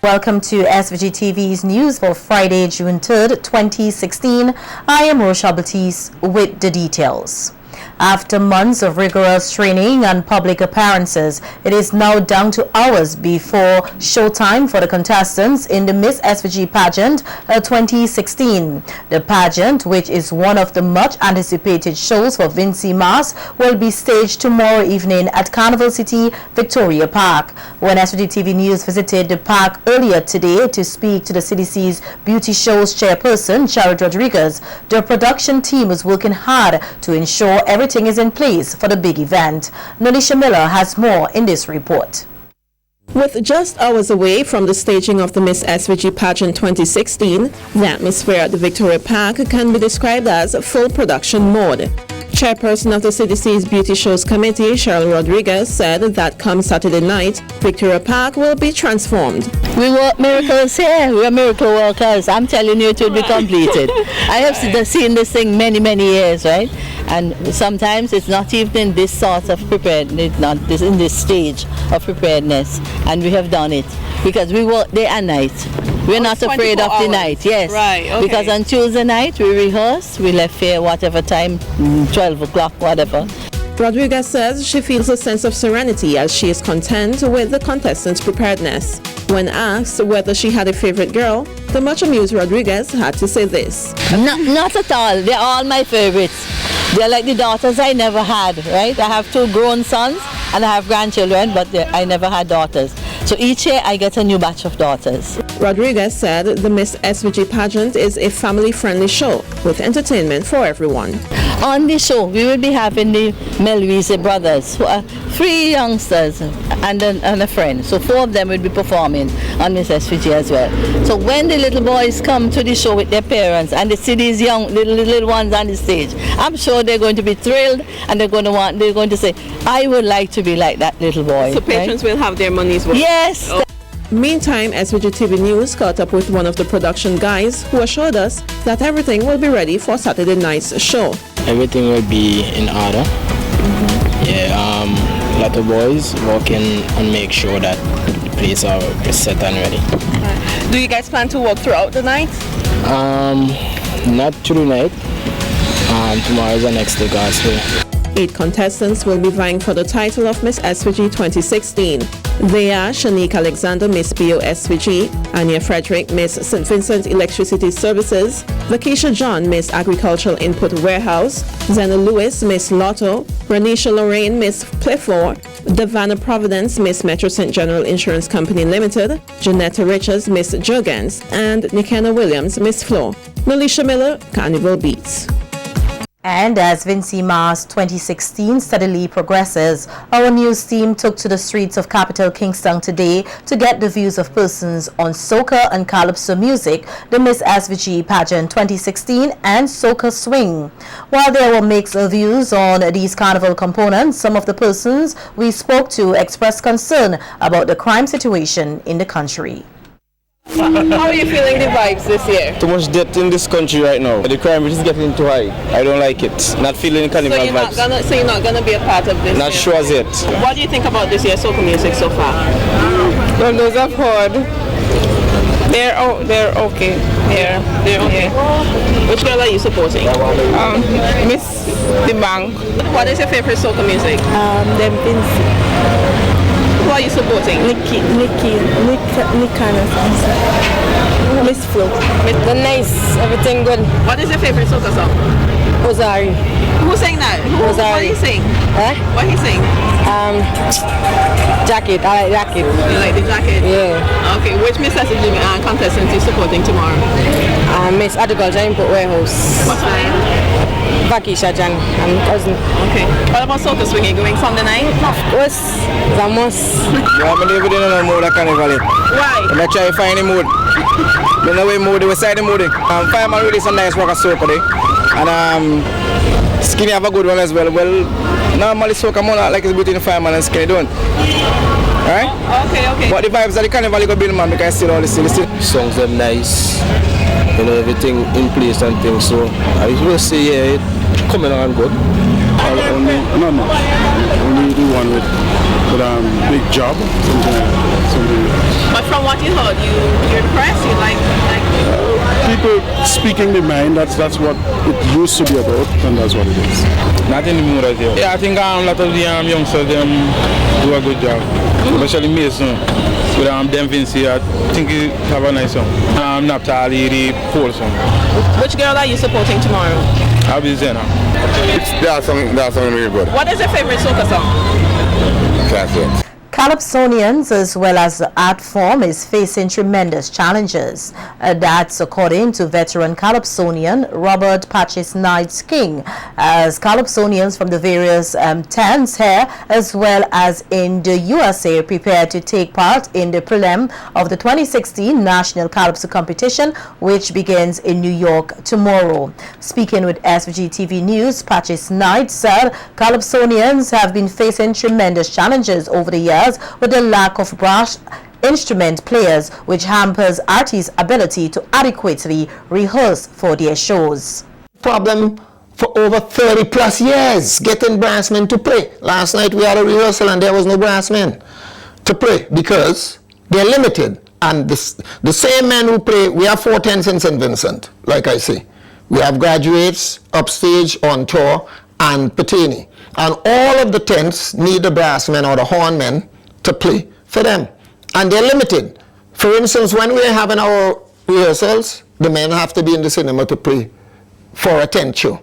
Welcome to SVG-TV's news for Friday, June 3rd, 2016. I am Rochelle Batiste with the details. After months of rigorous training and public appearances, it is now down to hours before showtime for the contestants in the Miss SVG pageant 2016. The pageant, which is one of the much anticipated shows for Vincy Mas, will be staged tomorrow evening at Carnival City, Victoria Park. When SVG-TV News visited the park earlier today to speak to the CDC's Beauty Show's chairperson, Charlotte Rodriguez, the production team was working hard to ensure everything is in place for the big event. Nolisha Miller has more in this report. With just hours away from the staging of the Miss SVG pageant 2016, the atmosphere at the Victoria Park can be described as full production mode. Chairperson of the CDC's Beauty Shows Committee, Charlotte Rodriguez, said that come Saturday night, Victoria Park will be transformed. We work miracles here. We are miracle workers. I'm telling you, it will be completed. I have seen this thing many years, right? And sometimes it's not even in this sort of preparedness, not this in this stage of preparedness. And we have done it because we work day and night. We're not afraid of the night, yes. Right, okay. Because on Tuesday night we rehearse, we left here whatever time, 12 o'clock, whatever. Rodriguez says she feels a sense of serenity as she is content with the contestants' preparedness. When asked whether she had a favorite girl, the much amused Rodriguez had to say this. Not at all. They're all my favorites. They're like the daughters I never had, right? I have 2 grown sons and I have grandchildren, but I never had daughters. So each year I get a new batch of daughters. Rodriguez said the Miss SVG pageant is a family-friendly show with entertainment for everyone. On the show, we will be having the Melvise brothers, who are 3 youngsters and a friend. So 4 of them will be performing on Miss SVG as well. So when the little boys come to the show with their parents and they see these young little ones on the stage, I'm sure they're going to be thrilled and they're going to say, I would like to be like that little boy. So patrons will have their money's worth. Yes. Oh. Meantime, SVG-TV News caught up with one of the production guys who assured us that everything will be ready for Saturday night's show. Everything will be in order. A lot of boys working and make sure that the place are set and ready. Do you guys plan to work throughout the night? Not through the night. Tomorrow is the next day, God's will. 8 contestants will be vying for the title of Miss SVG 2016. They are Shanique Alexander, Miss BO SVG, Anya Frederick, Miss St. Vincent Electricity Services, Vakisha John, Miss Agricultural Input Warehouse, Zena Lewis, Miss Lotto, Ranisha Lorraine, Miss Plethor, Davana Providence, Miss Metro St. General Insurance Company Limited, Janetta Richards, Miss Jurgens, and Nikena Williams, Miss Flo. Nolisha Miller, Carnival Beats. And as Vincy Mas 2016 steadily progresses, our news team took to the streets of capital Kingston today to get the views of persons on Soca and calypso music, the Miss SVG pageant 2016 and Soca swing. While there were mixed views on these carnival components, some of the persons we spoke to expressed concern about the crime situation in the country. How are you feeling the vibes this year? Too much debt in this country right now. The crime rate is getting too high. I don't like it. Not feeling carnival vibes. So you're not gonna be a part of this? Not sure as yet. What do you think about this year's soca music so far? Well, those I've heard, they're okay. They're okay. Which girl are you supporting? Miss the Bank. What is your favorite soca music? Them Vincy. Who are you supporting? Nikki, Miss Flo. The nice, everything good. What is your favorite soca song? Rosari. Who's saying that? What are you saying? Huh? What are you saying? Jacket. I like jacket. You like the jacket? Yeah. Okay. Which Miss SVG contestant are you supporting tomorrow? Miss Agricultural Input Warehouse. What's her name? Vakisha John, I'm cousin. Okay. What about Soca swing? Are you going Sunday night? Of course. It's a must. I'm living in a mood of carnival. Why? I'm trying to find the mood. You know the mood, we side the mood. Fireman really some nice work of Soca there. And Skinny have a good one as well. Well, normally Soca more like it's between Fireman and Skinny, don't. Alright? Okay. But the vibes of the carnival you go build, man, because still all the songs are nice. You know, everything in place and things, so I will say, yeah, it coming along good. Only the one with big job, something like that. But from what you heard, you're impressed? You like people speaking their mind, that's what it used to be about, and that's what it is. Not anymore, yeah. I think a lot of the youngsters do a good job, especially Mason. With them Vinci, I think he have a nice song. Naphtali, the Paul song. Which girl are you supporting tomorrow? I'll be Zena. That song really good. What is your favorite soca song? Classic. Calypsonians, as well as the art form, is facing tremendous challenges. That's according to veteran Calypsonian Robert Patches Knights King, as Calypsonians from the various tents here, as well as in the USA, prepare to take part in the prelim of the 2016 National Calypso Competition, which begins in New York tomorrow. Speaking with SVG-TV News, Patches Knights said Calypsonians have been facing tremendous challenges over the years with the lack of brass instrument players, which hampers artists' ability to adequately rehearse for their shows. Problem for over 30 plus years, getting brassmen to play. Last night we had a rehearsal and there was no brassmen to play because they're limited. And the same men who play, we have 4 tents in St. Vincent, like I say. We have graduates, upstage, on tour, and Patini. And all of the tents need the brassmen or the hornmen to play for them. And they're limited. For instance, when we're having our rehearsals, the men have to be in the cinema to play for a tent show.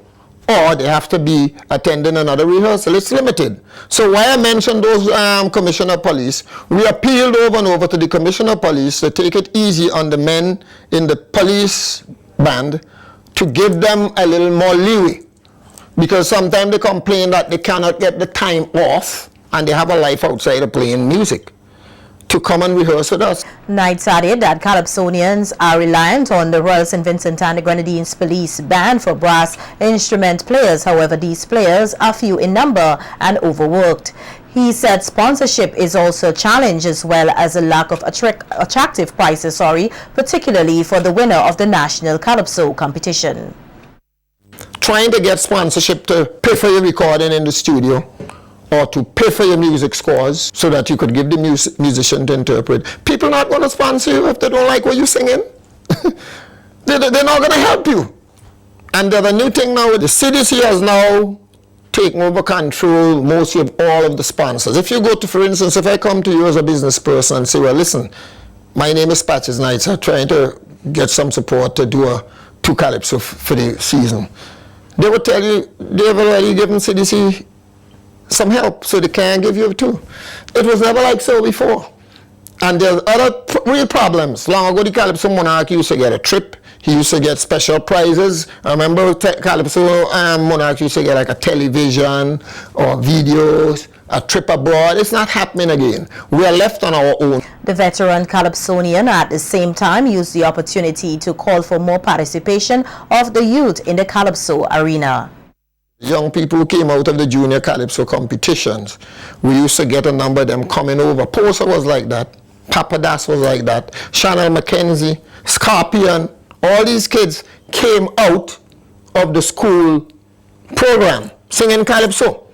Or they have to be attending another rehearsal. It's limited. So why I mentioned those commissioner of police, we appealed over and over to the commissioner of police to take it easy on the men in the police band to give them a little more leeway. Because sometimes they complain that they cannot get the time off and they have a life outside of playing music to come and rehearse with us. Knights added that Calypsonians are reliant on the Royal St. Vincent and the Grenadines Police Band for brass instrument players. However, these players are few in number and overworked. He said sponsorship is also a challenge, as well as a lack of attractive prices, particularly for the winner of the National Calypso competition. Trying to get sponsorship to pay for your recording in the studio or to pay for your music scores so that you could give the musician to interpret. People not going to sponsor you if they don't like what you're singing. They're not going to help you. And the new thing now, the CDC has now taken over control mostly of all of the sponsors. If you go to, for instance, if I come to you as a business person and say, well, listen, my name is Patches Knights, I'm trying to get some support to do a 2 calypso for the season. They would tell you they've already given CDC some help, so they can't give you 2. It was never like so before. And there's other real problems. Long ago, the Calypso Monarch used to get a trip. He used to get special prizes. I remember Calypso Monarch used to get like a television or videos, a trip abroad. It's not happening again. We are left on our own. The veteran Calypsonian at the same time used the opportunity to call for more participation of the youth in the Calypso arena. Young people who came out of the junior Calypso competitions, we used to get a number of them coming over. Posa was like that. Papadas was like that. Chanel Mackenzie, Scorpion, all these kids came out of the school program singing Calypso.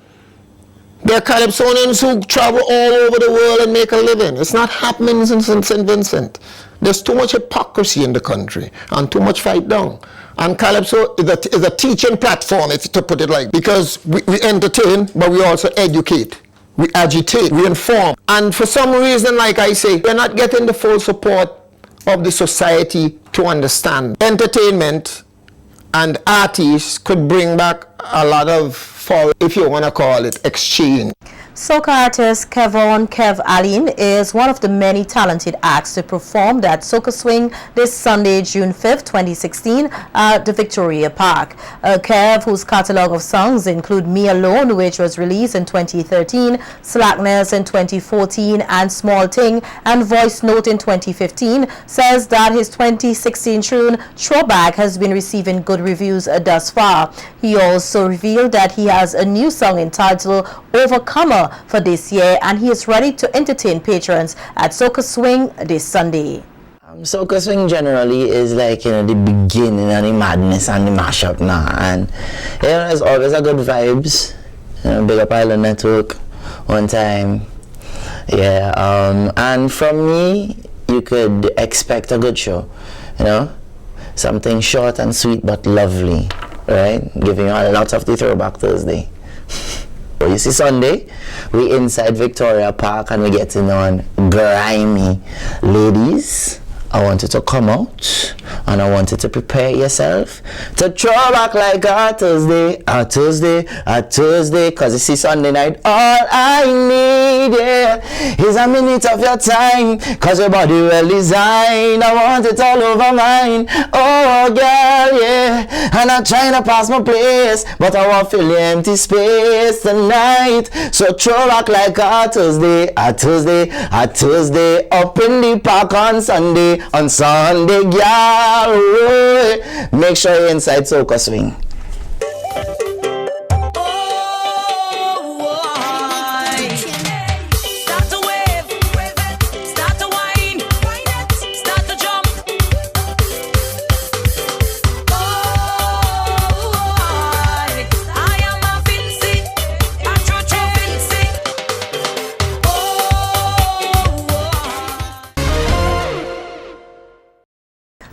They're Calypsonians who travel all over the world and make a living. It's not happening in St. Vincent. There's too much hypocrisy in the country and too much fight down. And Calypso is a teaching platform, if to put it like, because we entertain, but we also educate. We agitate, we inform. And for some reason, like I say, we're not getting the full support of the society to understand. Entertainment and artists could bring back a lot of, if you want to call it, exchange. Soca artist Kev Allen is one of the many talented acts to perform at Soca Swing this Sunday, June 5th, 2016 at the Victoria Park. Kev, whose catalogue of songs include Me Alone, which was released in 2013, Slackness in 2014, and Small Thing and Voice Note in 2015, says that his 2016 tune Throwback has been receiving good reviews thus far. He also revealed that he has a new song entitled Overcomer for this year, and he is ready to entertain patrons at Soca Swing this Sunday. Soca Swing generally is like, the beginning and the madness and the mashup now, and it's always a good vibes. Big up Island Network, one time. Yeah, and from me, you could expect a good show, you know? Something short and sweet but lovely, right? Giving you a lot of the Throwback Thursday. You see, Sunday, we inside Victoria Park and we're getting on grimy. Ladies, I want you to come out and I want you to prepare yourself to throw back like a Tuesday, a Tuesday, a Tuesday. Cause you see, Sunday night, all I need, yeah, is a minute of your time. Cause your body well designed, I want it all over mine. Oh girl, yeah, and I'm trying to pass my place, but I want to fill the empty space tonight. So throw back like a Tuesday, a Tuesday, a Tuesday. Up in the park on Sunday. On Sunday, girl, make sure you're inside Soca Swing.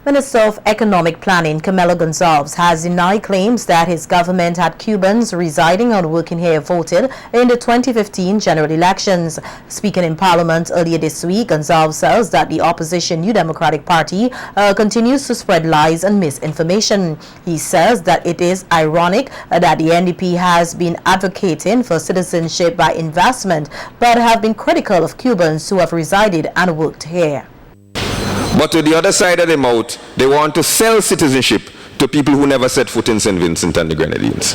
Minister of Economic Planning, Camilo Gonzalez, has denied claims that his government had Cubans residing or working here voted in the 2015 general elections. Speaking in Parliament earlier this week, Gonzalez says that the opposition New Democratic Party continues to spread lies and misinformation. He says that it is ironic that the NDP has been advocating for citizenship by investment, but have been critical of Cubans who have resided and worked here. But to the other side of the mouth, they want to sell citizenship to people who never set foot in St. Vincent and the Grenadines.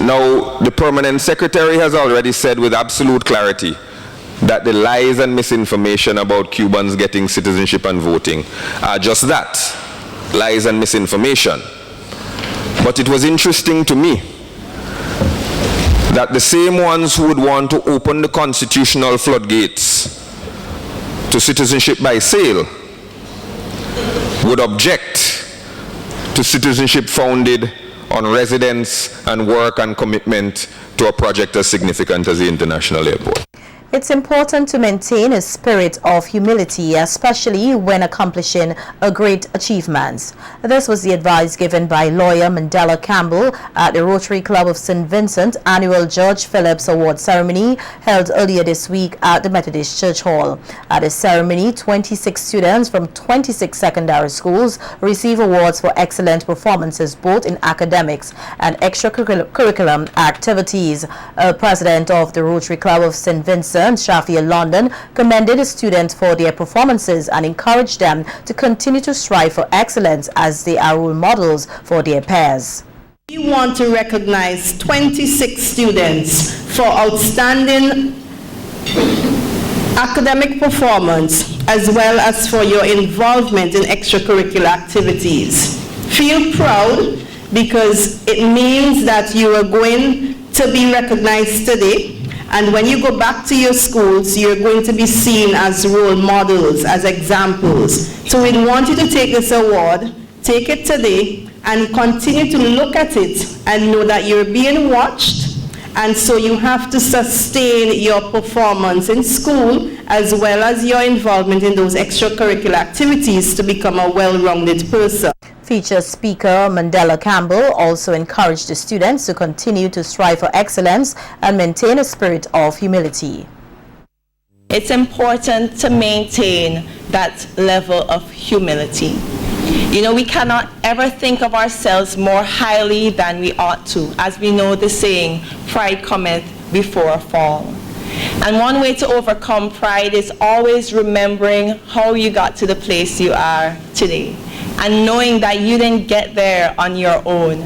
Now, the permanent secretary has already said with absolute clarity that the lies and misinformation about Cubans getting citizenship and voting are just that, lies and misinformation. But it was interesting to me that the same ones who would want to open the constitutional floodgates to citizenship by sale would object to citizenship founded on residence and work and commitment to a project as significant as the International Airport. It's important to maintain a spirit of humility, especially when accomplishing a great achievement. This was the advice given by lawyer Mandela Campbell at the Rotary Club of St. Vincent annual George Phillips Award ceremony held earlier this week at the Methodist Church Hall. At the ceremony, 26 students from 26 secondary schools receive awards for excellent performances both in academics and extracurricular activities. President of the Rotary Club of St. Vincent, Shafia London, commended the students for their performances and encouraged them to continue to strive for excellence as they are role models for their peers. We want to recognize 26 students for outstanding academic performance as well as for your involvement in extracurricular activities. Feel proud because it means that you are going to be recognized today. And when you go back to your schools, you're going to be seen as role models, as examples. So we want you to take this award, take it today, and continue to look at it and know that you're being watched. And so you have to sustain your performance in school as well as your involvement in those extracurricular activities to become a well-rounded person. Featured speaker Mandela Campbell also encouraged the students to continue to strive for excellence and maintain a spirit of humility. It's important to maintain that level of humility. You know, we cannot ever think of ourselves more highly than we ought to. As we know the saying, pride cometh before a fall. And one way to overcome pride is always remembering how you got to the place you are today. And knowing that you didn't get there on your own,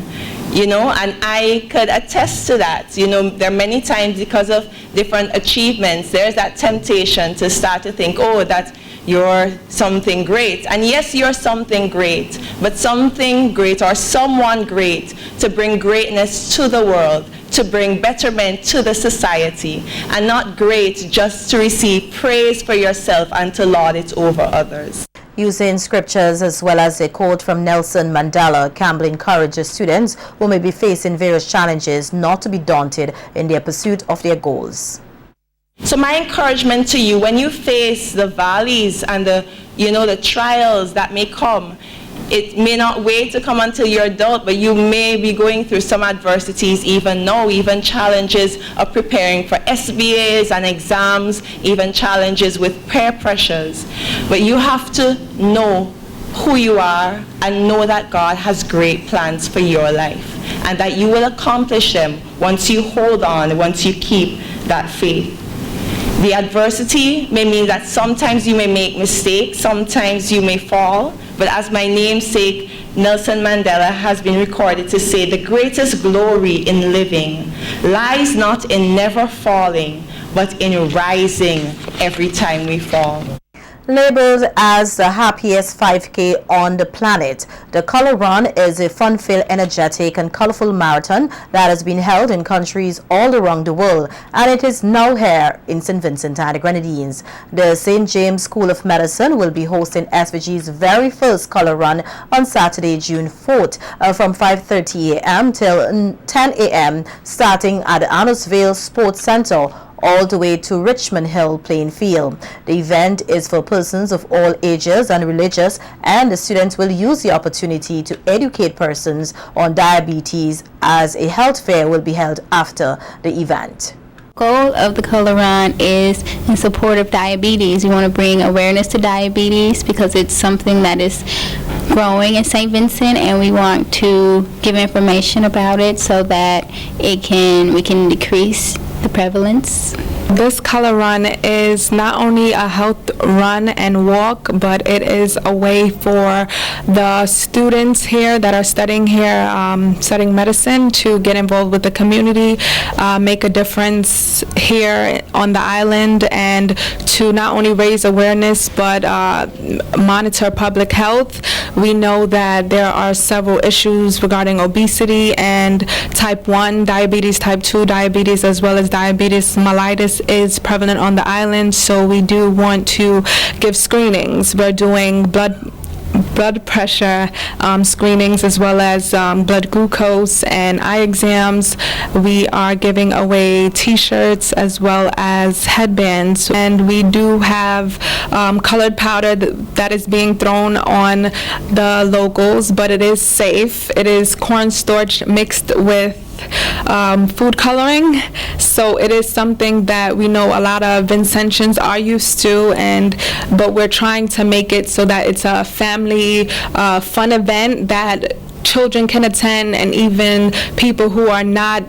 you know, and I could attest to that. You know, there are many times because of different achievements, there's that temptation to start to think, oh, that you're something great. And yes, you're something great, but something great or someone great to bring greatness to the world, to bring betterment to the society, and not great just to receive praise for yourself and to laud it over others. Using scriptures as well as a quote from Nelson Mandela, Campbell encourages students who may be facing various challenges not to be daunted in their pursuit of their goals. So my encouragement to you, when you face the valleys and the trials that may come, it may not wait to come until you're adult, but you may be going through some adversities even now, even challenges of preparing for SBAs and exams, even challenges with peer pressures. But you have to know who you are and know that God has great plans for your life and that you will accomplish them once you hold on, once you keep that faith. The adversity may mean that sometimes you may make mistakes, sometimes you may fall, but as my namesake, Nelson Mandela, has been recorded to say, the greatest glory in living lies not in never falling, but in rising every time we fall. Labeled as the happiest 5K on the planet, the Color Run is a fun-filled, energetic and colorful marathon that has been held in countries all around the world, and it is now here in St. Vincent and the Grenadines. The St. James School of Medicine will be hosting SVG's very first Color Run on Saturday, June 4th from 5:30 a.m. till 10 a.m. starting at the Annisvale Sports Center all the way to Richmond Hill playing field. The event is for persons of all ages and religious, and the students will use the opportunity to educate persons on diabetes, as a health fair will be held after the event. Goal of the Color Run is in support of diabetes. We want to bring awareness to diabetes because it's something that is growing in St. Vincent, and we want to give information about it so that we can decrease the prevalence. This Color Run is not only a health run and walk, but it is a way for the students here that are studying here, studying medicine, to get involved with the community, make a difference here on the island, and to not only raise awareness but monitor public health. We know that there are several issues regarding obesity and type 1 diabetes, type 2 diabetes, as well as diabetes mellitus is prevalent on the island, so we do want to give screenings. We're doing blood pressure screenings as well as blood glucose and eye exams. We are giving away t-shirts as well as headbands, and we do have colored powder that is being thrown on the logos, but it is safe. It is cornstarch mixed with food coloring, so it is something that we know a lot of Vincentians are used to, but we're trying to make it so that it's a family fun event that children can attend, and even people who are not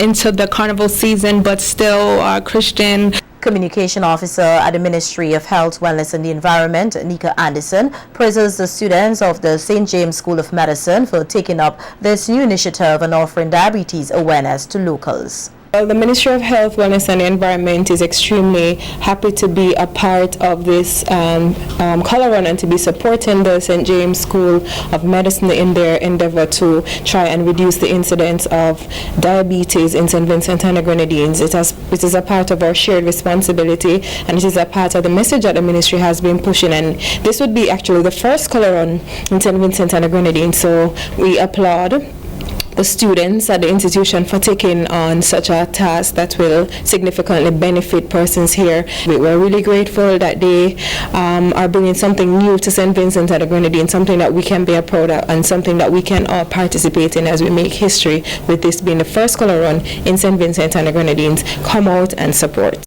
into the carnival season but still are Christian. Communication Officer at the Ministry of Health, Wellness and the Environment, Nika Anderson, praises the students of the St. James School of Medicine for taking up this new initiative and offering diabetes awareness to locals. Well, the Ministry of Health, Wellness and the Environment is extremely happy to be a part of this Color Run and to be supporting the St. James School of Medicine in their endeavor to try and reduce the incidence of diabetes in St. Vincent and the Grenadines. It is a part of our shared responsibility, and it is a part of the message that the ministry has been pushing, and this would be actually the first Color Run in St. Vincent and the Grenadines, so we applaud the students at the institution for taking on such a task that will significantly benefit persons here. We're really grateful that they are bringing something new to St. Vincent and the Grenadines, something that we can be proud of and something that we can all participate in as we make history with this being the first Color Run in St. Vincent and the Grenadines. Come out and support.